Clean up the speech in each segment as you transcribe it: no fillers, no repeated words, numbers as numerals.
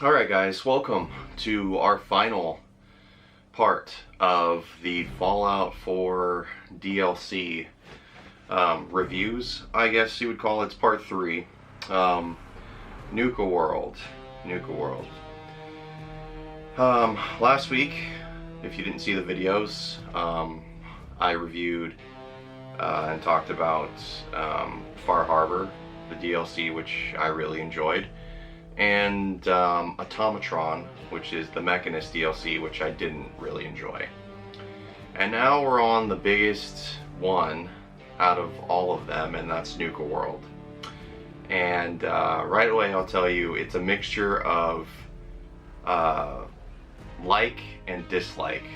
Alright guys, welcome to our final part of the Fallout 4 DLC reviews, I guess you would call it. It's part 3. Nuka World. Nuka World. Last week, if you didn't see the videos, I reviewed and talked about Far Harbor, the DLC, which I really enjoyed, and Automatron, which is the Mechanist DLC, which I didn't really enjoy. And now we're on the biggest one out of all of them, and that's Nuka World. And right away I'll tell you, it's a mixture of like and dislike.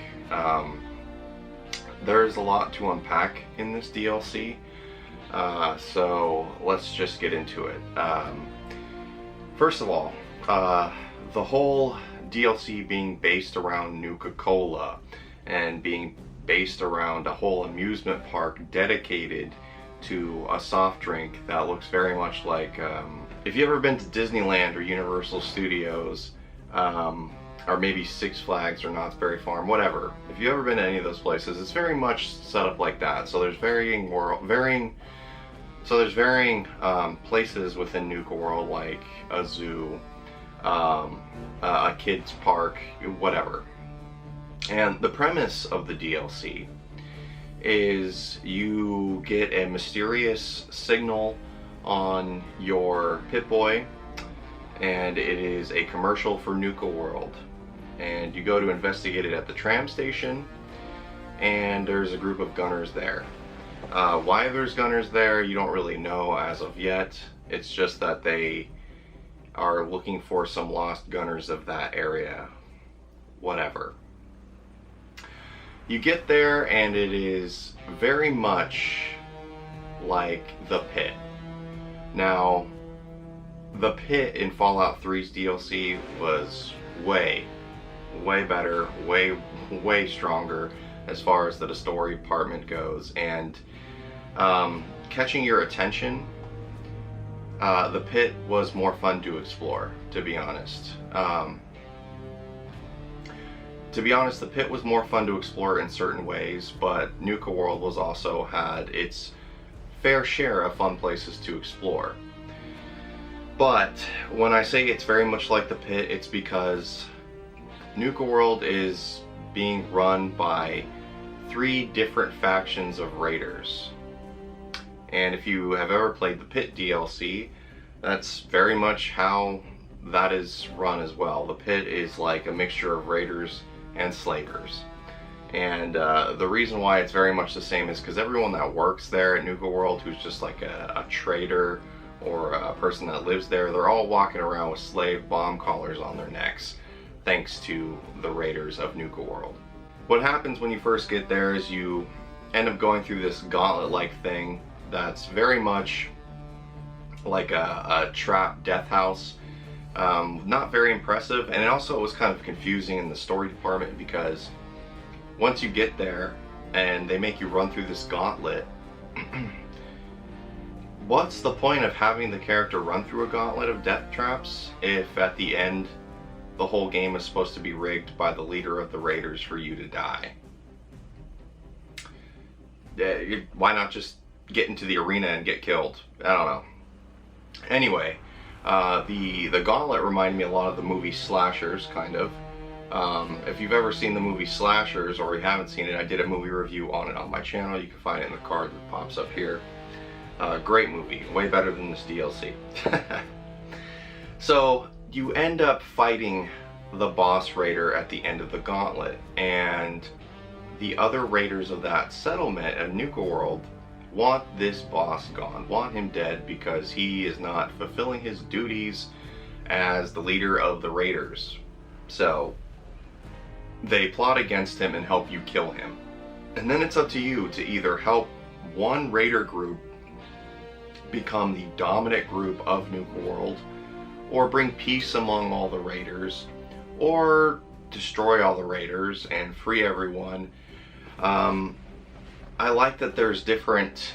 There's a lot to unpack in this DLC, so let's just get into it. First of all, the whole DLC being based around Nuka-Cola and being based around a whole amusement park dedicated to a soft drink that looks very much like, if you've ever been to Disneyland or Universal Studios, or maybe Six Flags or Knott's Berry Farm, whatever. If you've ever been to any of those places, it's very much set up like that. So there's varying places within Nuka World, like a zoo, a kids park, whatever. And the premise of the DLC is you get a mysterious signal on your Pip-Boy, and it is a commercial for Nuka World. And you go to investigate it at the tram station, and there's a group of gunners there. Why there's gunners there, you don't really know as of yet. It's just that they are looking for some lost gunners of that area. Whatever. You get there, and it is very much like the Pit. Now, the Pit in Fallout 3's DLC was way better, way stronger as far as the story department goes, and catching your attention. The Pit was more fun to explore, to be honest. The Pit was more fun to explore in certain ways, but Nuka World was also had its fair share of fun places to explore. But when I say it's very much like the Pit, it's because Nuka World is being run by 3 different factions of raiders. And if you have ever played the Pit DLC, that's very much how that is run as well. The Pit is like a mixture of raiders and slavers. And the reason why it's very much the same is because everyone that works there at Nuka World, who's just like a trader or a person that lives there, they're all walking around with slave bomb collars on their necks, thanks to the raiders of Nuka World. What happens when you first get there is you end up going through this gauntlet-like thing that's very much like a trap death house. Not very impressive, and it also was kind of confusing in the story department, because once you get there and they make you run through this gauntlet, what's the point of having the character run through a gauntlet of death traps if at the end the whole game is supposed to be rigged by the leader of the raiders for you to die? Why not just get into the arena and get killed? I don't know. Anyway, the gauntlet reminded me a lot of the movie Slashers, kind of. If you've ever seen the movie Slashers, or you haven't seen it, I did a movie review on it on my channel. You can find it in the card that pops up here. Great movie, way better than this DLC. So you end up fighting the boss raider at the end of the gauntlet, and the other raiders of that settlement of Nuka World want this boss gone, want him dead, because he is not fulfilling his duties as the leader of the raiders. So they plot against him and help you kill him. And then it's up to you to either help one raider group become the dominant group of Nuka World, or bring peace among all the raiders, or destroy all the raiders and free everyone. I like that there's different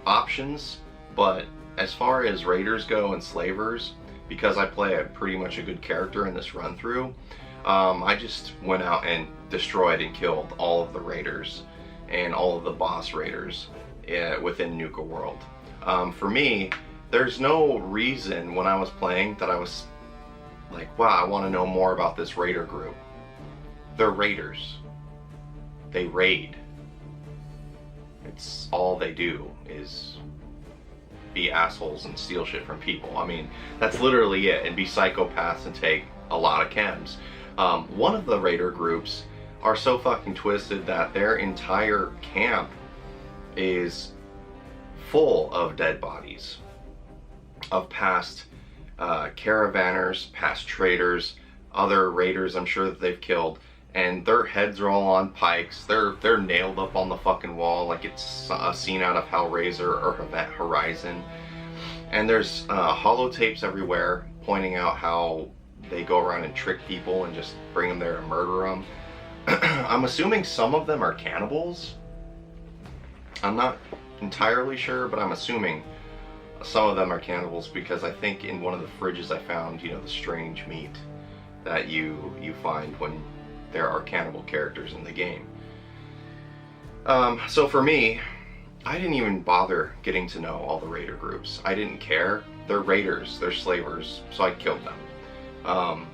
options, but as far as raiders go and slavers, because I play a pretty much a good character in this run through, I just went out and destroyed and killed all of the raiders and all of the boss raiders within Nuka World. For me, there's no reason when I was playing that I was like, wow, I want to know more about this raider group. They're raiders. They raid. It's all they do is be assholes and steal shit from people. I mean, that's literally it, and be psychopaths and take a lot of chems. One of the raider groups are so fucking twisted that their entire camp is full of dead bodies of past caravanners, past traders, other raiders I'm sure that they've killed, and their heads are all on pikes. They're nailed up on the fucking wall like it's a scene out of Hellraiser or Event Horizon. And there's holotapes everywhere pointing out how they go around and trick people and just bring them there and murder them. I'm assuming some of them are cannibals. I'm not entirely sure, but I'm assuming some of them are cannibals because I think in one of the fridges I found, you know, the strange meat that you find when there are cannibal characters in the game. So for me, I didn't even bother getting to know all the raider groups. I didn't care. They're raiders, they're slavers, so I killed them.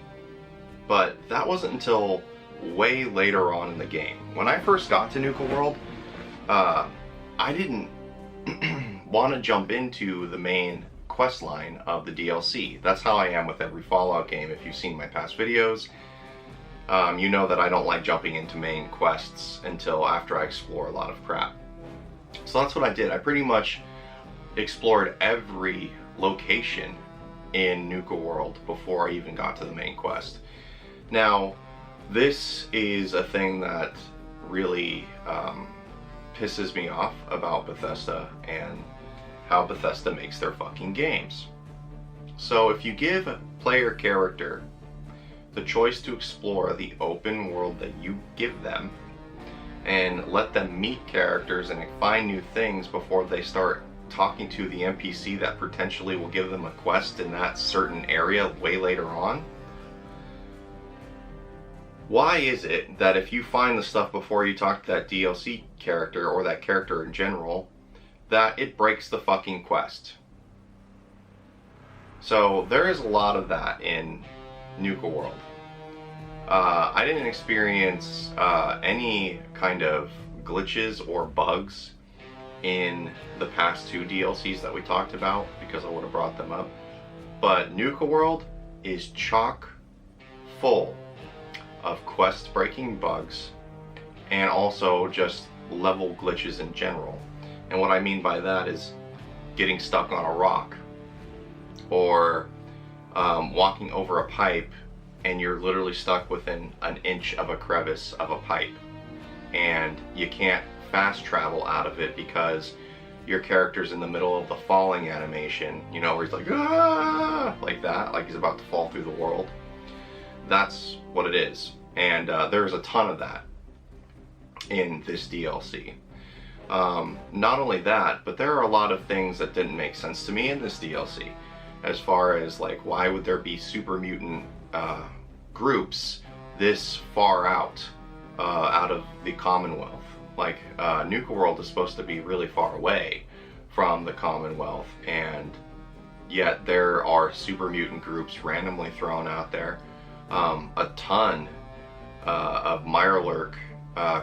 But that wasn't until way later on in the game. When I first got to Nuka World, I didn't want to jump into the main quest line of the DLC. That's how I am with every Fallout game. If you've seen my past videos, you know that I don't like jumping into main quests until after I explore a lot of crap. So that's what I did. I pretty much explored every location in Nuka World before I even got to the main quest. Now, this is a thing that really pisses me off about Bethesda and how Bethesda makes their fucking games. So if you give a player character the choice to explore the open world that you give them and let them meet characters and find new things before they start talking to the NPC that potentially will give them a quest in that certain area way later on, why is it that if you find the stuff before you talk to that DLC character or that character in general, that it breaks the fucking quest? So there is a lot of that in Nuka World. I didn't experience any kind of glitches or bugs in the past two DLCs that we talked about because I would have brought them up. But Nuka World is chock full of quest breaking bugs and also just level glitches in general. And what I mean by that is getting stuck on a rock or walking over a pipe and you're literally stuck within an inch of a crevice of a pipe and you can't fast travel out of it because your character's in the middle of the falling animation, you know, where he's like, ah, like that, like he's about to fall through the world. That's what it is. And there's a ton of that in this DLC. Not only that, but there are a lot of things that didn't make sense to me in this DLC, as far as like, why would there be super mutant groups this far out of the Commonwealth? Like, Nuka World is supposed to be really far away from the Commonwealth, and yet there are super mutant groups randomly thrown out there. A ton of Mirelurk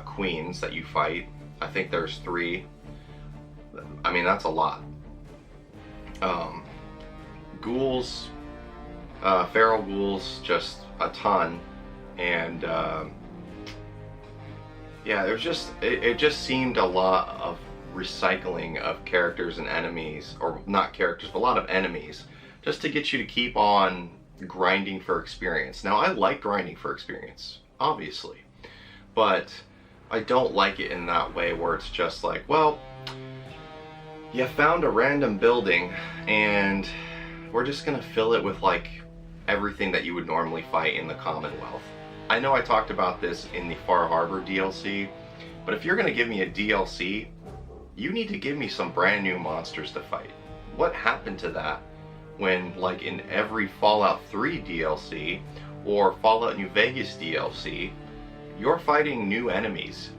queens that you fight. I think there's 3. I mean, that's a lot. Ghouls, feral ghouls, just a ton. And yeah, there's just, it just seemed a lot of recycling of characters and enemies, or not characters, but a lot of enemies, just to get you to keep on grinding for experience. Now, I like grinding for experience, obviously, but I don't like it in that way where it's just like, well, you found a random building and we're just gonna fill it with like everything that you would normally fight in the Commonwealth. I know I talked about this in the Far Harbor DLC, but if you're gonna give me a DLC, you need to give me some brand new monsters to fight. What happened to that when, like in every Fallout 3 DLC or Fallout New Vegas DLC, you're fighting new enemies.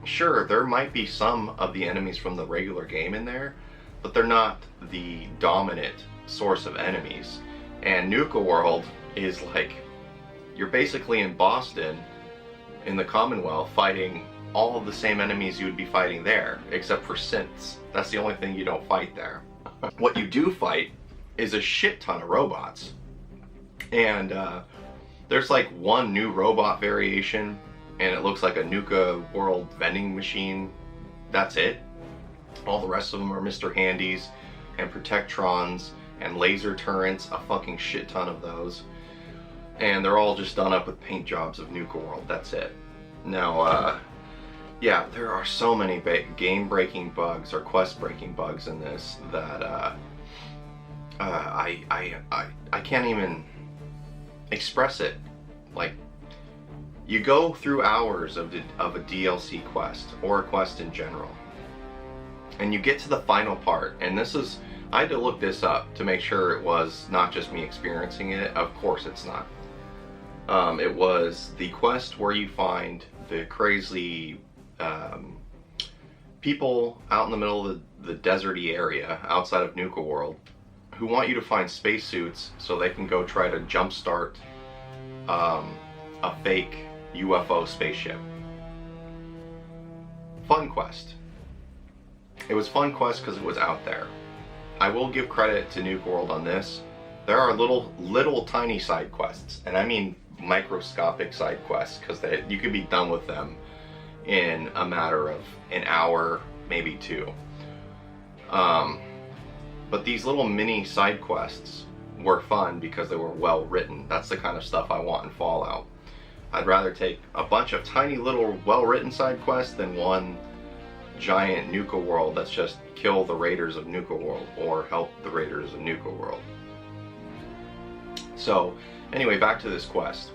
Sure, there might be some of the enemies from the regular game in there, but they're not the dominant source of enemies. And Nuka World is like, you're basically in Boston, in the Commonwealth, fighting all of the same enemies you would be fighting there, except for synths. That's the only thing you don't fight there. What you do fight is a shit ton of robots. And there's like one new robot variation, and it looks like a Nuka World vending machine. That's it. All the rest of them are Mr. Handies and Protectrons and laser turrets, a fucking shit ton of those. And they're all just done up with paint jobs of Nuka World. That's it. Now, yeah, there are so many game-breaking bugs or quest-breaking bugs in this that I can't even express it. Like, you go through hours of a DLC quest or a quest in general, and you get to the final part, and this is, I had to look this up to make sure it was not just me experiencing it. Of course it's not. It was the quest where you find the crazy people out in the middle of the deserty area outside of Nuka World who want you to find spacesuits so they can go try to jumpstart a fake UFO spaceship. Fun quest. It was fun quest because it was out there. I will give credit to Nuka World on this. There are little tiny side quests, and I mean microscopic side quests, because you could be done with them in a matter of an hour, maybe two. But these little mini side quests were fun because they were well written. That's the kind of stuff I want in Fallout. I'd rather take a bunch of tiny little well written side quests than one giant Nuka World that's just kill the raiders of Nuka World or help the raiders of Nuka World. So anyway, back to this quest.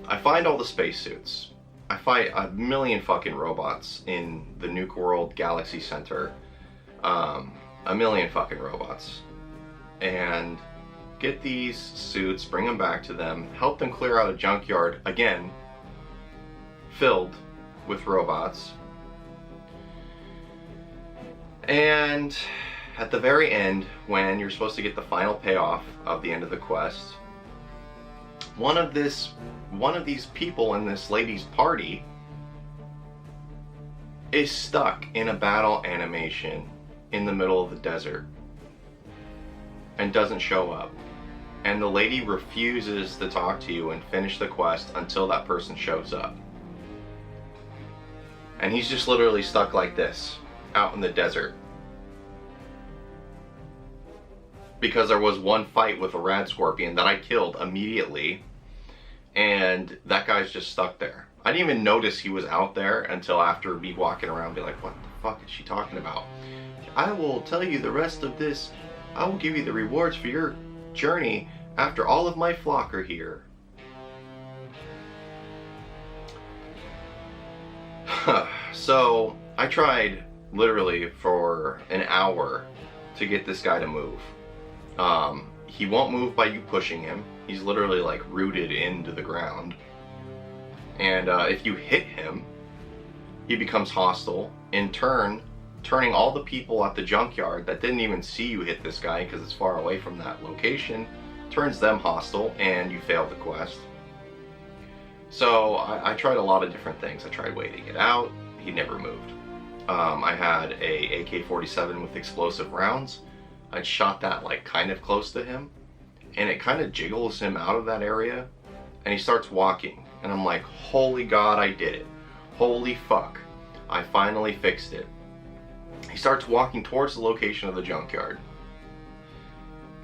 I find all the spacesuits. I fight a million fucking robots in the Nuka World Galaxy Center. A million fucking robots. And get these suits, bring them back to them, help them clear out a junkyard, again, filled with robots. And at the very end, when you're supposed to get the final payoff of the end of the quest, one of these people in this lady's party is stuck in a battle animation in the middle of the desert and doesn't show up. And the lady refuses to talk to you and finish the quest until that person shows up. And he's just literally stuck like this, out in the desert. Because there was one fight with a rad scorpion that I killed immediately, and that guy's just stuck there. I didn't even notice he was out there until after me walking around being like, what the fuck is she talking about? I will tell you the rest of this. I will give you the rewards for your journey after all of my flock are here. So I tried literally for an hour to get this guy to move. He won't move by you pushing him. He's literally like rooted into the ground. And if you hit him, he becomes hostile, in turn turning all the people at the junkyard that didn't even see you hit this guy because it's far away from that location, turns them hostile, and you fail the quest. So I tried a lot of different things. I tried waiting it out. He never moved. I had a AK-47 with explosive rounds. I shot that like kind of close to him, and it kind of jiggles him out of that area, and he starts walking, and I'm like, holy God, I did it. Holy fuck, I finally fixed it. He starts walking towards the location of the junkyard,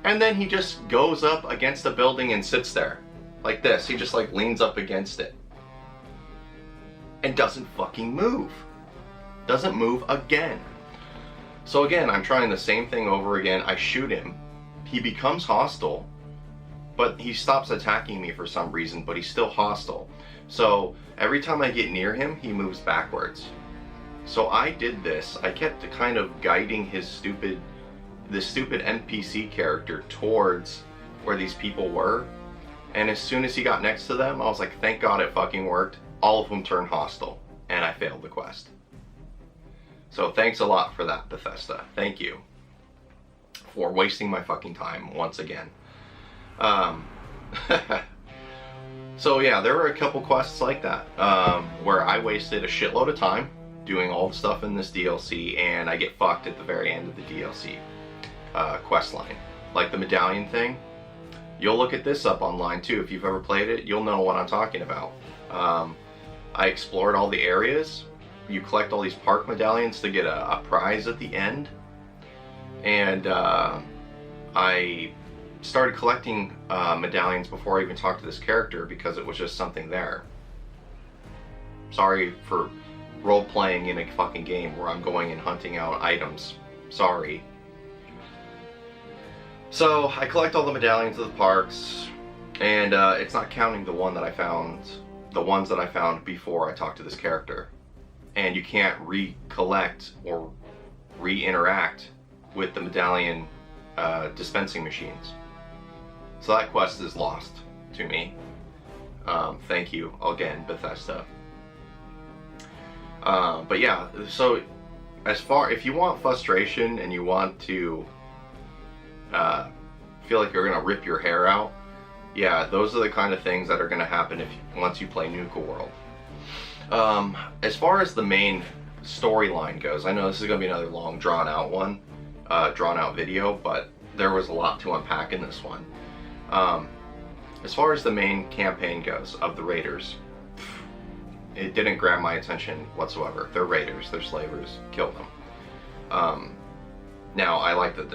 and then he just goes up against the building and sits there like this. He just like leans up against it and doesn't fucking move. Doesn't move again. So again, I'm trying the same thing over again. I shoot him. He becomes hostile, but he stops attacking me for some reason, but he's still hostile. So every time I get near him, he moves backwards. So I did this. I kept kind of guiding his stupid this stupid NPC character towards where these people were, and as soon as he got next to them, I was like, thank God it fucking worked. All of them turned hostile, and I failed the quest. So thanks a lot for that, Bethesda. Thank you for wasting my fucking time once again. So yeah, there were a couple quests like that, where I wasted a shitload of time doing all the stuff in this DLC, and I get fucked at the very end of the DLC quest line. Like the medallion thing, you'll look at this up online too. If you've ever played it, you'll know what I'm talking about. I explored all the areas. You collect all these park medallions to get a prize at the end, and I started collecting medallions before I even talked to this character because it was just something there. Sorry for role-playing in a fucking game where I'm going and hunting out items. Sorry. So I collect all the medallions of the parks, and it's not counting the ones that I found before I talked to this character. And you can't recollect or re-interact with the medallion dispensing machines. So that quest is lost to me. Thank you again, Bethesda. But yeah, so if you want frustration and you want to feel like you're gonna rip your hair out, yeah, those are the kind of things that are gonna happen once you play Nuka World. As far as the main storyline goes, I know this is gonna be another long drawn out video, but there was a lot to unpack in this one. As far as the main campaign goes of the Raiders, it didn't grab my attention whatsoever. They're Raiders, they're slavers, kill them. Now, I like that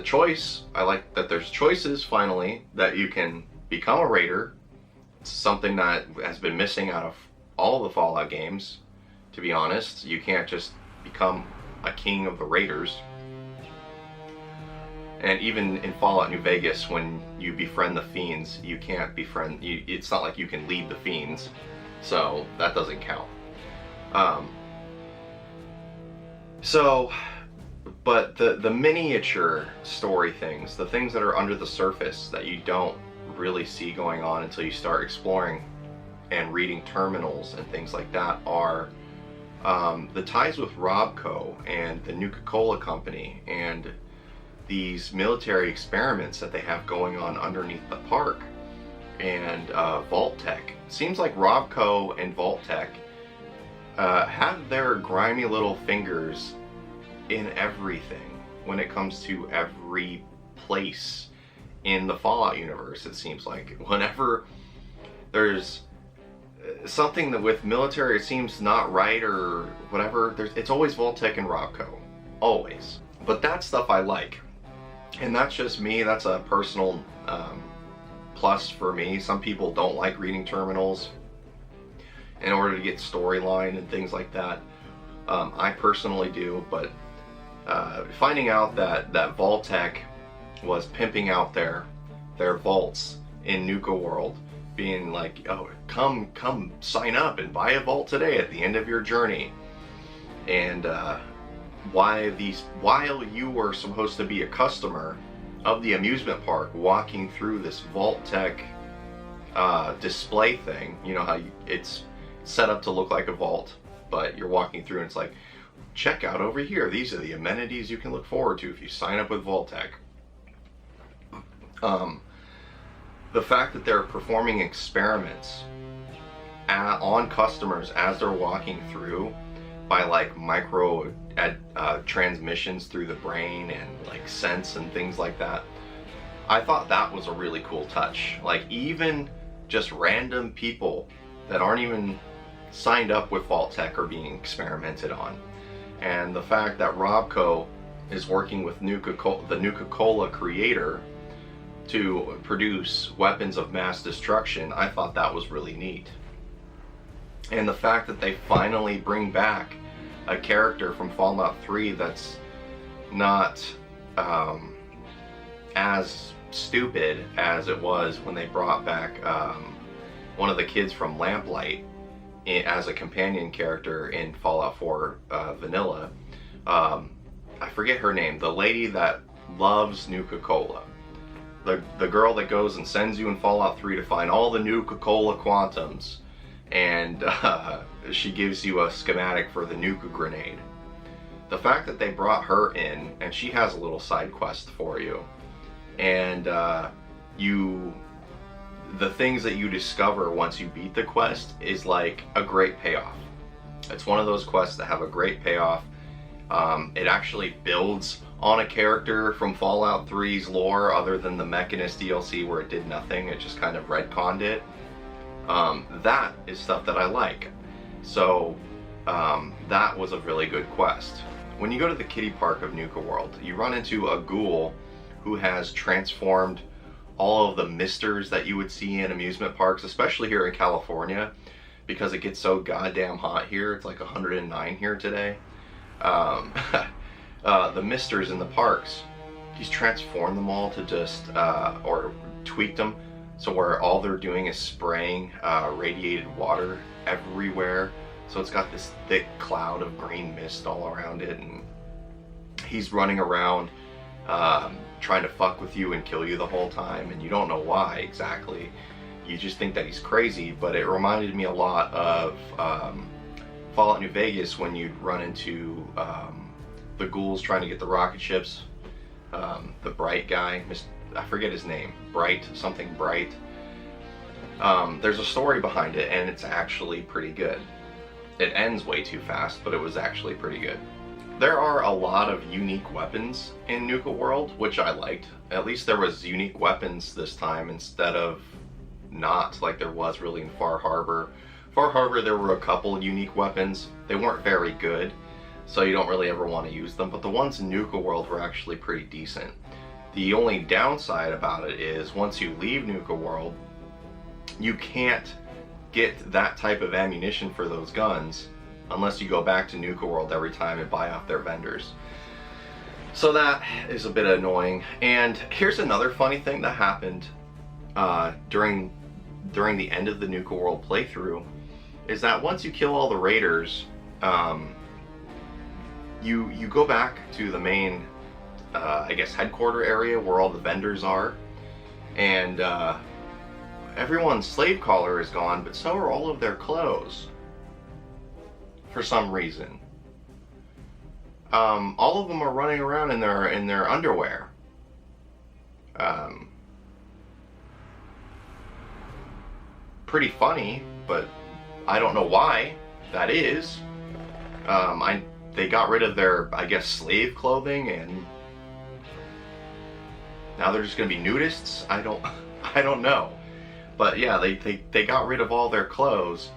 I like that there's choices, finally, that you can become a Raider. It's something that has been missing out of all of the Fallout games, to be honest. You can't just become a king of the Raiders. And even in Fallout New Vegas, when you befriend the Fiends, you can't it's not like you can lead the Fiends, so that doesn't count. But the miniature story things, the things that are under the surface that you don't really see going on until you start exploring and reading terminals and things like that, are the ties with Robco and the Nuka-Cola Company and these military experiments that they have going on underneath the park, and Vault-Tec. Seems like Robco and Vault-Tec have their grimy little fingers in everything when it comes to every place in the Fallout universe. It seems like whenever there's something that with military seems not right or whatever, it's always Vault-Tec and Robco, always. But that stuff I like, and that's just me. That's a personal plus for me. Some people don't like reading terminals in order to get storyline and things like that. I personally do, but finding out that Vault-Tec was pimping out their vaults in Nuka World, being like, oh, come sign up and buy a vault today at the end of your journey, and while you were supposed to be a customer of the amusement park walking through this Vault-Tec display thing, you know how it's set up to look like a vault, but you're walking through and it's like, check out over here, these are the amenities you can look forward to if you sign up with Vault-Tec. The fact that they're performing experiments on customers as they're walking through by like micro transmissions through the brain and like sense and things like that, I thought that was a really cool touch. Like, even just random people that aren't even signed up with Vault-Tec are being experimented on. And the fact that Robco is working with the Nuka-Cola creator to produce weapons of mass destruction, I thought that was really neat. And the fact that they finally bring back a character from Fallout 3 that's not as stupid as it was when they brought back one of the kids from Lamplight as a companion character in Fallout 4 Vanilla. I forget her name. The lady that loves Nuka-Cola. The girl that goes and sends you in Fallout 3 to find all the Nuka-Cola quantums, and she gives you a schematic for the Nuka grenade. The fact that they brought her in, and she has a little side quest for you, and the things that you discover once you beat the quest is like a great payoff. It's one of those quests that have a great payoff. It actually builds on a character from Fallout 3's lore, other than the Mechanist DLC where it did nothing, it just kind of retconned it. That is stuff that I like. So that was a really good quest. When you go to the kiddie park of Nuka World, you run into a ghoul who has transformed all of the misters that you would see in amusement parks, especially here in California, because it gets so goddamn hot here. It's like 109 here today. The misters in the parks, he's transformed them all to just, or tweaked them, so where all they're doing is spraying radiated water everywhere. So it's got this thick cloud of green mist all around it, and he's running around trying to fuck with you and kill you the whole time, and you don't know why exactly. You just think that he's crazy, but it reminded me a lot of Fallout New Vegas, when you'd run into the ghouls trying to get the rocket ships. The Bright guy, I forget his name, something Bright. There's a story behind it, and it's actually pretty good. It ends way too fast, but it was actually pretty good. There are a lot of unique weapons in Nuka World, which I liked. At least there was unique weapons this time instead of not like there was really in Far Harbor. Far Harbor, there were a couple unique weapons. They weren't very good, so you don't really ever want to use them, but the ones in Nuka World were actually pretty decent. The only downside about it is once you leave Nuka World, you can't get that type of ammunition for those guns unless you go back to Nuka World every time and buy off their vendors. So that is a bit annoying. And here's another funny thing that happened during the end of the Nuka World playthrough, is that once you kill all the raiders, you go back to the main, I guess, headquarter area where all the vendors are, and everyone's slave collar is gone, but so are all of their clothes. For some reason, all of them are running around in their underwear. Pretty funny, but I don't know why that is. They got rid of their, I guess, slave clothing, and now they're just gonna be nudists. I don't know, but yeah, they got rid of all their clothes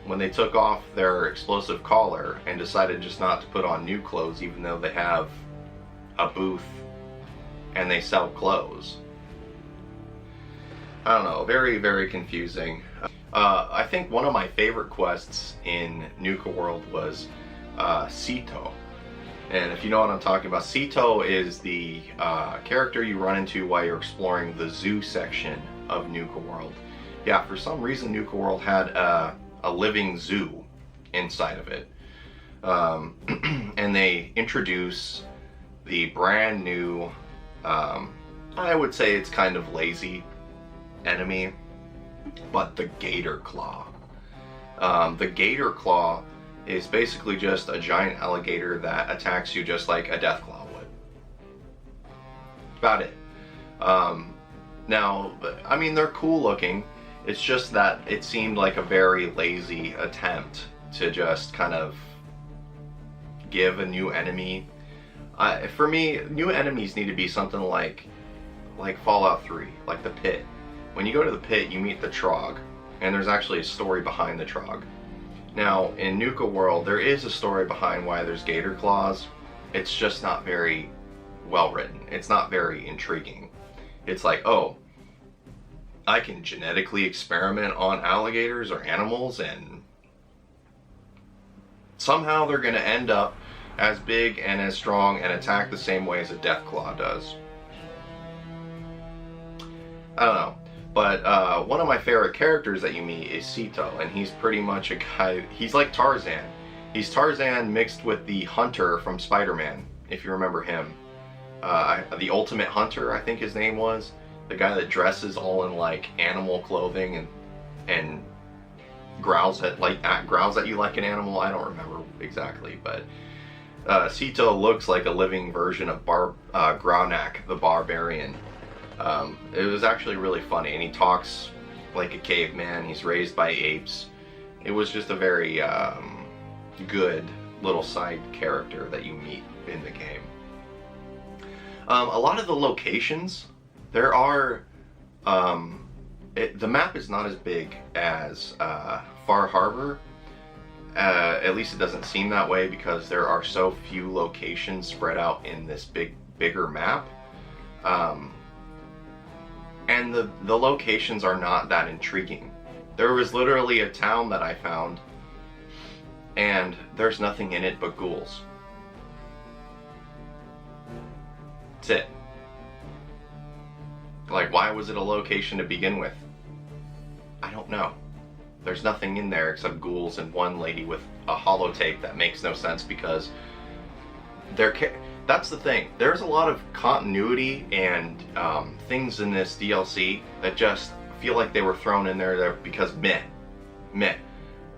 when they took off their explosive collar and decided just not to put on new clothes, even though they have a booth and they sell clothes. I don't know, very, very confusing. I think one of my favorite quests in Nuka World was Sito. And if you know what I'm talking about, Sito is the character you run into while you're exploring the zoo section of Nuka World. Yeah, for some reason Nuka World had a living zoo inside of it. And they introduce the brand new, I would say it's kind of lazy enemy, but the gator claw. The gator claw is basically just a giant alligator that attacks you just like a death claw would. About it. Now, I mean, they're cool looking. It's just that it seemed like a very lazy attempt to just kind of give a new enemy. For me, new enemies need to be something like Fallout 3, like the pit. When you go to the pit, you meet the Trog, and there's actually a story behind the Trog. Now, in Nuka World, there is a story behind why there's gator claws. It's just not very well written. It's not very intriguing. It's like, oh, I can genetically experiment on alligators or animals, and somehow they're going to end up as big and as strong and attack the same way as a deathclaw does. I don't know. But one of my favorite characters that you meet is Sito, and he's pretty much a guy, he's like Tarzan. He's Tarzan mixed with the Hunter from Spider-Man, if you remember him. the Ultimate Hunter, I think his name was, the guy that dresses all in like animal clothing and growls at you like an animal. I don't remember exactly, but Sito looks like a living version of Graunak the Barbarian. It was actually really funny, and he talks like a caveman. He's raised by apes. It was just a very good little side character that you meet in the game. A lot of the locations, there are, the map is not as big as Far Harbor. At least it doesn't seem that way, because there are so few locations spread out in this bigger map. And the locations are not that intriguing. There was literally a town that I found, and there's nothing in it but ghouls. That's it. Like, why was it a location to begin with? I don't know. There's nothing in there except ghouls and one lady with a holotape that makes no sense, because that's the thing. There's a lot of continuity and things in this DLC that just feel like they were thrown in there because meh.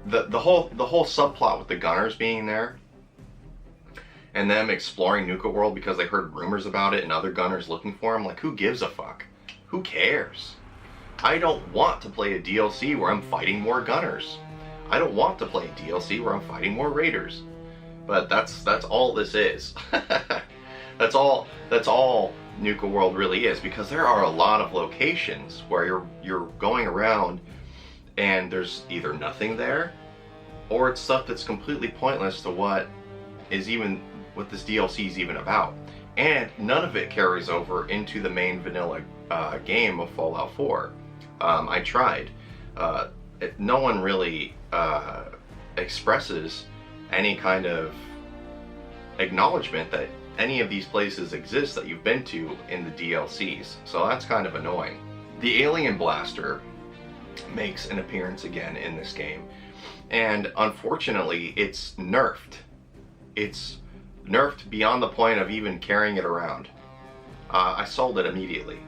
The whole subplot with the gunners being there and them exploring Nuka World because they heard rumors about it and other gunners looking for them, like, who gives a fuck? Who cares? I don't want to play a DLC where I'm fighting more gunners. I don't want to play a DLC where I'm fighting more raiders. But that's all this is. That's all Nuka World really is, because there are a lot of locations where you're going around and there's either nothing there, or it's stuff that's completely pointless to what this DLC is even about. And none of it carries over into the main vanilla game of Fallout 4. I tried. No one really expresses any kind of acknowledgement that any of these places exist that you've been to in the DLCs, so that's kind of annoying. The Alien Blaster makes an appearance again in this game, and unfortunately it's nerfed. It's nerfed beyond the point of even carrying it around. I sold it immediately.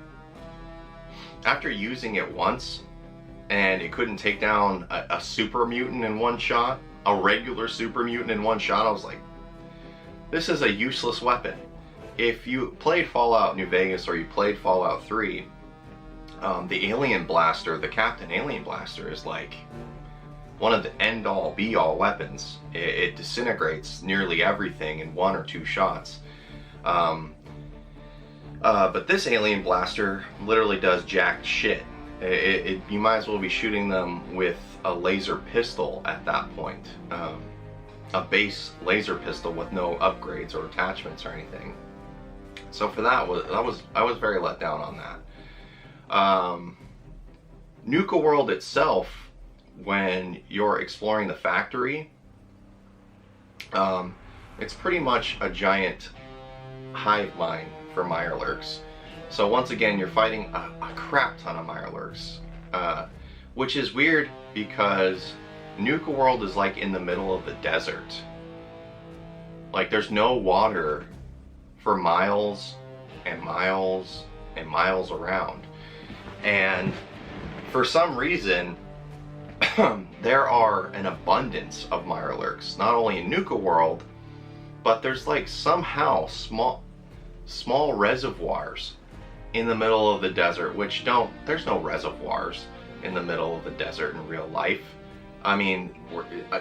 After using it once, and it couldn't take down a super mutant in one shot, a regular super mutant in one shot, I was like, this is a useless weapon. If you played Fallout New Vegas or you played Fallout 3, the Alien Blaster, the Captain Alien Blaster, is like one of the end-all be-all weapons. It disintegrates nearly everything in one or two shots. But this Alien Blaster literally does jack shit. You might as well be shooting them with a laser pistol at that point. A base laser pistol with no upgrades or attachments or anything. So for that, I was very let down on that. Nuka World itself, when you're exploring the factory, it's pretty much a giant hive mind for Mirelurks. So once again, you're fighting a crap ton of Mirelurks, which is weird because Nuka World is like in the middle of the desert. Like, there's no water for miles and miles and miles around. And for some reason, there are an abundance of Mirelurks, not only in Nuka World, but there's like somehow small reservoirs in the middle of the desert, there's no reservoirs in the middle of the desert in real life. I mean,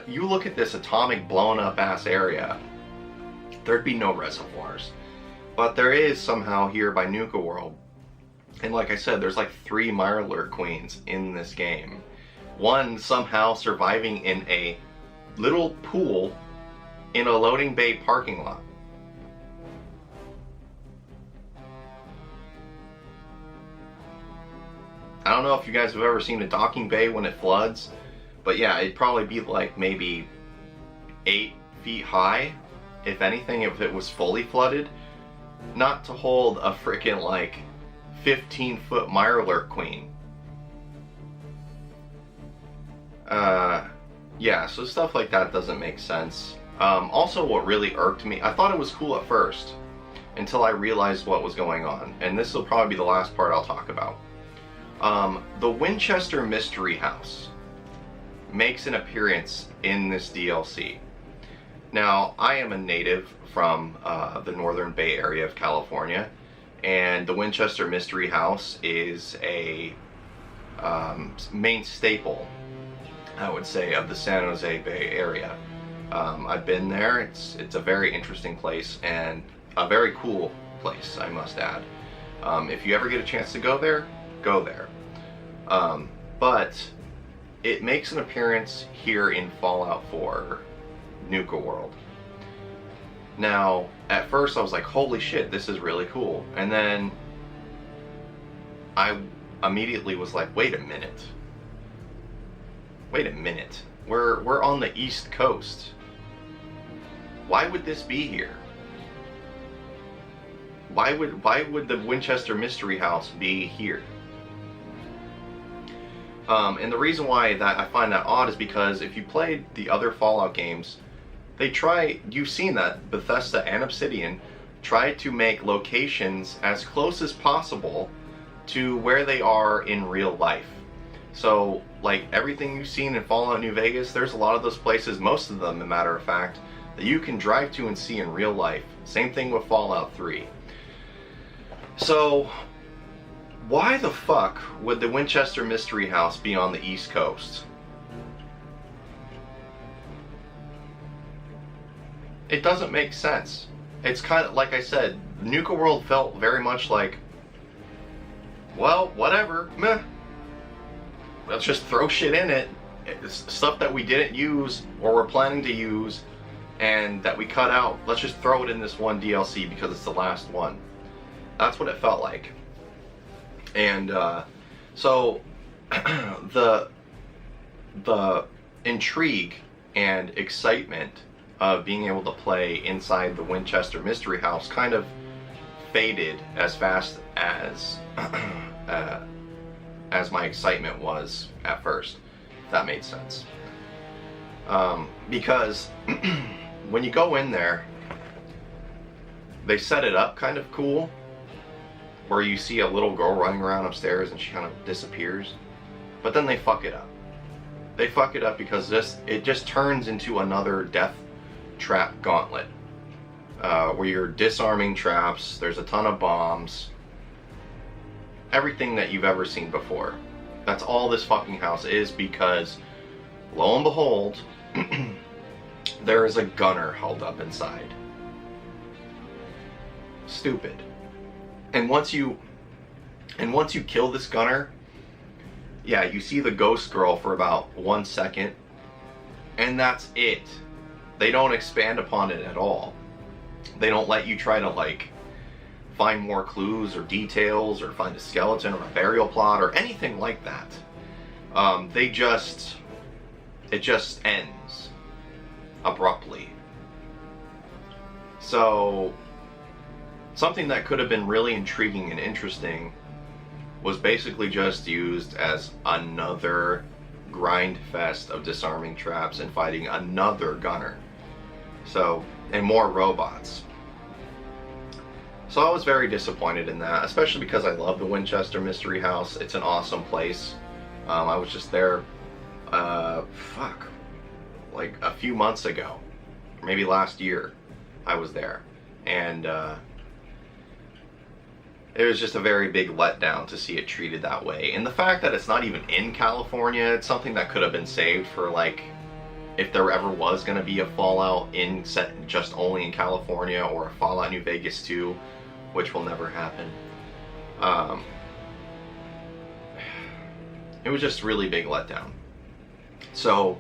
you look at this atomic blown up ass area, there'd be no reservoirs. But there is somehow here by Nuka World. And like I said, there's like 3 Mirelurk queens in this game. One somehow surviving in a little pool in a loading bay parking lot. I don't know if you guys have ever seen a docking bay when it floods, but yeah, it'd probably be like maybe 8 feet high, if anything, if it was fully flooded. Not to hold a freaking like 15-foot Mirelurk queen. Yeah, so stuff like that doesn't make sense. Also, what really irked me, I thought it was cool at first, until I realized what was going on. And this will probably be the last part I'll talk about. The Winchester Mystery House makes an appearance in this DLC. Now, I am a native from the Northern Bay Area of California, and the Winchester Mystery House is a main staple, I would say, of the San Jose Bay Area. I've been there. It's a very interesting place and a very cool place, I must add. If you ever get a chance to go there, go there. But it makes an appearance here in Fallout 4 Nuka World. Now, at first I was like, holy shit, this is really cool. And then I immediately was like, wait a minute. We're on the East Coast. Why would this be here? Why would the Winchester Mystery House be here? And the reason why that I find that odd is because if you played the other Fallout games, you've seen that Bethesda and Obsidian try to make locations as close as possible to where they are in real life. So, like, everything you've seen in Fallout New Vegas, there's a lot of those places, most of them, as a matter of fact, that you can drive to and see in real life. Same thing with Fallout 3. So, why the fuck would the Winchester Mystery House be on the East Coast? It doesn't make sense. It's kind of, like I said, Nuka World felt very much like, well, whatever, meh. Let's just throw shit in it. It's stuff that we didn't use or we're planning to use and that we cut out. Let's just throw it in this one DLC because it's the last one. That's what it felt like. And so the intrigue and excitement of being able to play inside the Winchester Mystery House kind of faded as fast as my excitement was at first, if that made sense. Because when you go in there, they set it up kind of cool, where you see a little girl running around upstairs and she kind of disappears, but then they fuck it up. They fuck it up because it just turns into another death trap gauntlet, where you're disarming traps, there's a ton of bombs, everything that you've ever seen before. That's all this fucking house is, because lo and behold, there is a gunner held up inside. Stupid. And once you kill this gunner, yeah, you see the ghost girl for about 1 second, and that's it. They don't expand upon it at all. They don't let you try to, like, find more clues or details or find a skeleton or a burial plot or anything like that. It just ends abruptly. So, something that could have been really intriguing and interesting was basically just used as another grind fest of disarming traps and fighting another gunner. So, and more robots. So I was very disappointed in that, especially because I love the Winchester Mystery House. It's an awesome place. I was just there, like a few months ago, maybe last year, I was there. And it was just a very big letdown to see it treated that way. And the fact that it's not even in California, it's something that could have been saved for, like, if there ever was going to be a Fallout set just only in California, or a Fallout New Vegas 2, which will never happen. It was just really big letdown. So,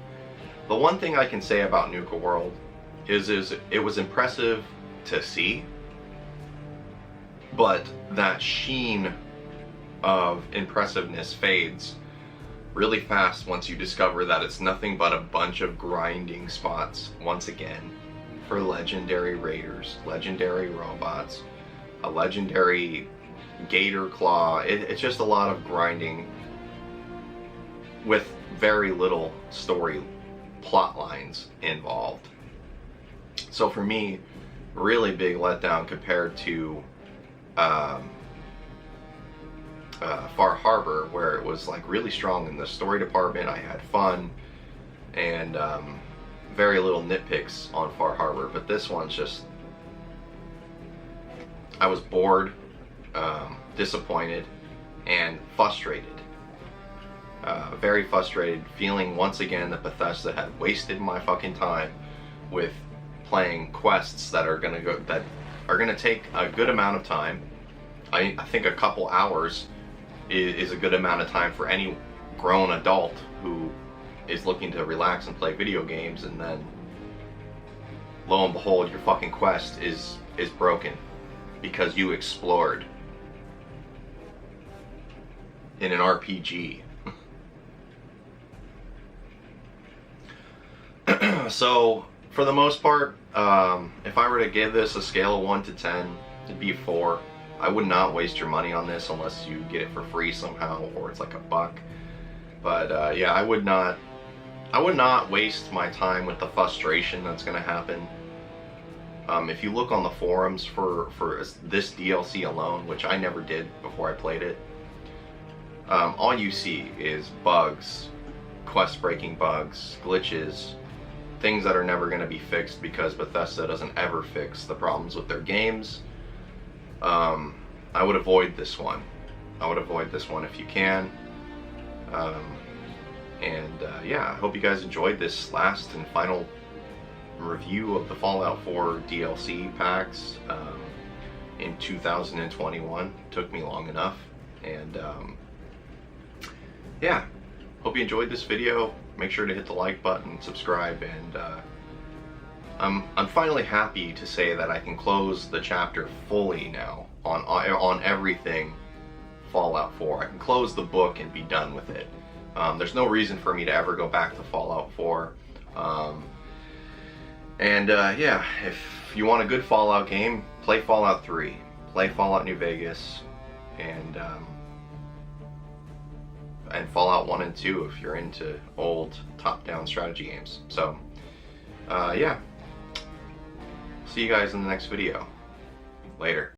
the one thing I can say about Nuka World is it was impressive to see, but that sheen of impressiveness fades really fast once you discover that it's nothing but a bunch of grinding spots, once again, for legendary raiders, legendary robots, a legendary gator claw. It's just a lot of grinding with very little story plot lines involved. So for me, really big letdown compared to Far Harbor, where it was like really strong in the story department. I had fun, and very little nitpicks on Far Harbor. But this one's just, I was bored, disappointed, and frustrated. Very frustrated, feeling once again that Bethesda had wasted my fucking time with playing quests that are gonna take a good amount of time. I think a couple hours is a good amount of time for any grown adult who is looking to relax and play video games, and then lo and behold, your fucking quest is broken because you explored in an RPG. So for the most part, if I were to give this a scale of 1 to 10, it'd be 4. I would not waste your money on this unless you get it for free somehow, or it's like $1. But yeah, I would not waste my time with the frustration that's going to happen. If you look on the forums for this DLC alone, which I never did before I played it, all you see is bugs, quest-breaking bugs, glitches, things that are never going to be fixed because Bethesda doesn't ever fix the problems with their games. I would avoid this one. I would avoid this one if you can. Yeah, I hope you guys enjoyed this last and final review of the Fallout 4 DLC packs in 2021. Took me long enough, and yeah, hope you enjoyed this video. Make sure to hit the like button, subscribe, and I'm finally happy to say that I can close the chapter fully now on everything Fallout 4. I can close the book and be done with it. There's no reason for me to ever go back to Fallout 4. Yeah, if you want a good Fallout game, play Fallout 3, play Fallout New Vegas, and Fallout 1 and 2 if you're into old top-down strategy games. So, yeah. See you guys in the next video. Later.